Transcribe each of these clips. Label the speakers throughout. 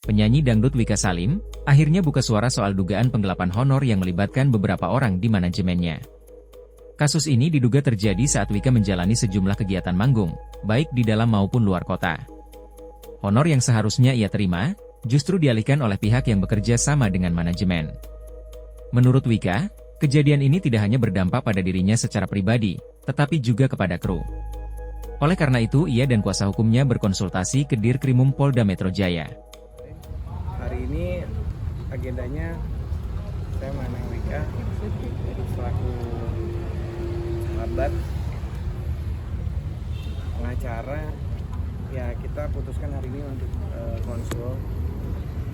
Speaker 1: Penyanyi dangdut Wika Salim, akhirnya buka suara soal dugaan penggelapan honor yang melibatkan beberapa orang di manajemennya. Kasus ini diduga terjadi saat Wika menjalani sejumlah kegiatan manggung, baik di dalam maupun luar kota. Honor yang seharusnya ia terima, justru dialihkan oleh pihak yang bekerja sama dengan manajemen. Menurut Wika, kejadian ini tidak hanya berdampak pada dirinya secara pribadi, tetapi juga kepada kru. Oleh karena itu ia dan kuasa hukumnya berkonsultasi ke Dirkrimum Polda Metro Jaya.
Speaker 2: Hari ini agendanya saya sama Wika selaku sahabat pengacara, ya kita putuskan hari ini untuk konsul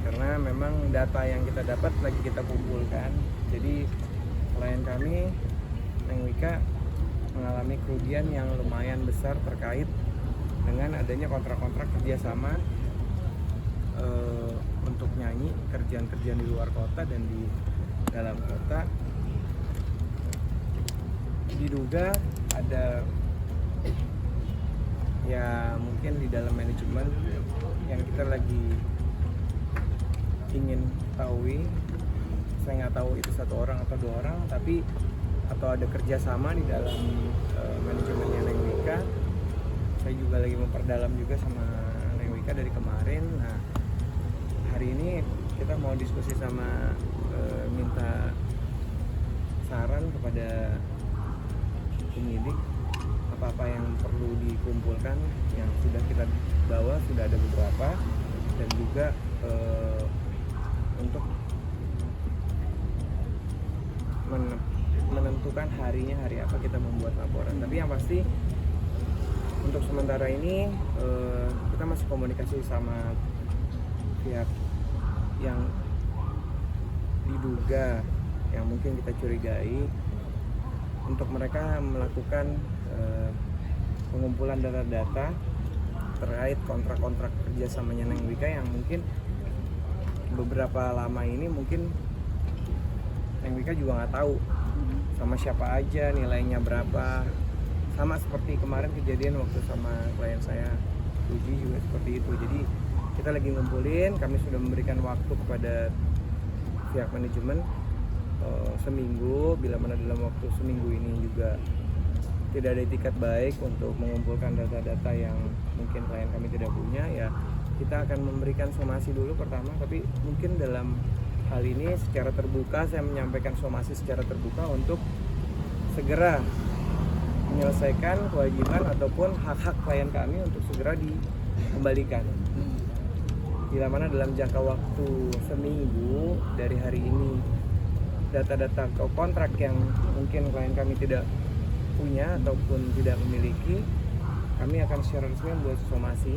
Speaker 2: karena memang data yang kita dapat lagi kita kumpulkan. Jadi klien kami, Neng Wika, mengalami kerugian yang lumayan besar terkait dengan adanya kontrak-kontrak kerjasama untuk nyanyi, kerjaan-kerjaan di luar kota dan di dalam kota. Diduga ada ya mungkin di dalam manajemen yang kita lagi ingin tahu. Saya nggak tahu itu satu orang atau dua orang, tapi atau ada kerjasama di dalam manajemennya Neng Wika. Saya juga lagi memperdalam juga sama Neng Wika dari kemarin. Nah, hari ini kita mau diskusi sama minta saran kepada penyidik apa-apa yang perlu dikumpulkan, yang sudah kita bawa sudah ada beberapa, dan juga untuk menentukan harinya hari apa kita membuat laporan. Tapi yang pasti untuk sementara ini kita masih komunikasi sama pihak yang diduga, yang mungkin kita curigai, untuk mereka melakukan pengumpulan data-data terkait kontrak-kontrak kerjasamanya Neng Wika yang mungkin beberapa lama ini mungkin Neng Wika juga nggak tahu sama siapa aja, nilainya berapa. Sama seperti kemarin kejadian waktu sama klien saya Uji juga seperti itu. Jadi kita lagi ngumpulin, kami sudah memberikan waktu kepada pihak manajemen seminggu. Bila mana dalam waktu seminggu ini juga tidak ada etikat baik untuk mengumpulkan data-data yang mungkin klien kami tidak punya, ya kita akan memberikan somasi dulu pertama. Tapi mungkin dalam hal ini secara terbuka saya menyampaikan somasi secara terbuka untuk segera menyelesaikan kewajiban ataupun hak-hak klien kami untuk segera dikembalikan. Bila mana dalam jangka waktu seminggu dari hari ini data-data kontrak yang mungkin klien kami tidak punya ataupun tidak memiliki, kami akan secara resmi membuat somasi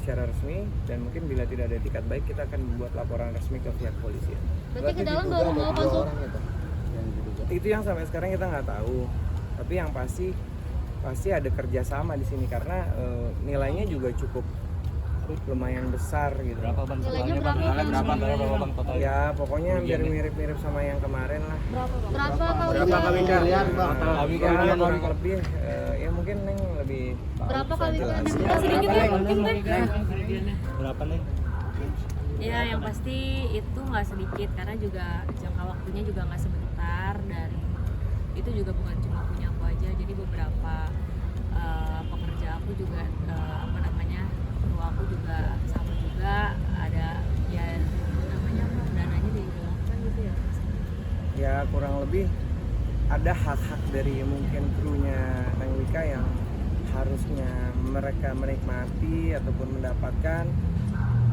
Speaker 2: secara resmi, dan mungkin bila tidak ada etikat baik kita akan membuat laporan resmi ke pihak polisi.
Speaker 3: Berarti ke dalam baru mau konsul?
Speaker 2: Itu yang sampai sekarang kita nggak tahu, tapi yang pasti ada kerjasama di sini karena nilainya juga cukup lumayan besar gitu.
Speaker 3: Berapa bang? Berapa bang total?
Speaker 2: Ya pokoknya hampir mirip-mirip sama yang kemarin lah.
Speaker 3: Berapa kalau
Speaker 2: Kali lebih ya mungkin Neng lebih.
Speaker 3: Berapa kali kita sedikit ya mungkin Neng?
Speaker 4: Berapa nih?
Speaker 5: Ya yang pasti itu nggak sedikit karena juga jangka waktunya juga nggak sebentar, dan itu juga bukan cuma punya aku aja, jadi beberapa pekerja aku juga kru aku juga sama juga ada ya namanya apa, dananya digelapkan gitu ya.
Speaker 2: Ya kurang lebih ada hak-hak dari mungkin krunya Neng Wika yang harusnya mereka menikmati ataupun mendapatkan,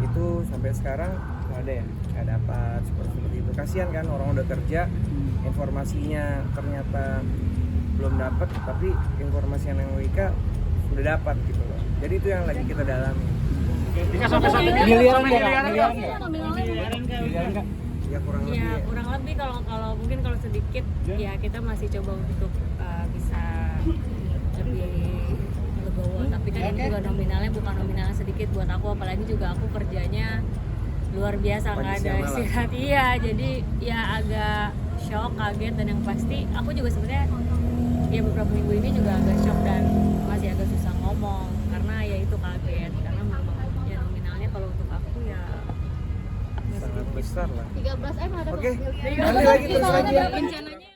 Speaker 2: itu sampai sekarang nggak ada ya, nggak dapat seperti itu. Kasihan kan, orang udah kerja, informasinya ternyata belum dapat, tapi informasi yang Neng Wika udah dapat gitu loh. Jadi itu yang lagi kita dalami.
Speaker 4: Miliaran
Speaker 2: Ya kurang lebih.
Speaker 5: Ya kurang lebih kalau mungkin kalau sedikit ya kita masih coba untuk bisa lebih legowo, tapi kan ini juga nominalnya bukan nominalnya sedikit buat aku, apalagi juga aku kerjanya luar biasa, nggak ada istirahat. Iya, jadi ya agak shock, kaget, dan yang pasti aku juga sebenarnya ya beberapa minggu ini juga agak shock dan masih agak susah ngomong karena ya itu kaget, karena memang ya nominalnya kalau untuk aku ya
Speaker 2: besar lah.
Speaker 3: 13M ada
Speaker 2: Oke,
Speaker 3: Bang.
Speaker 2: nanti lagi terus lagi ya.
Speaker 5: rencananya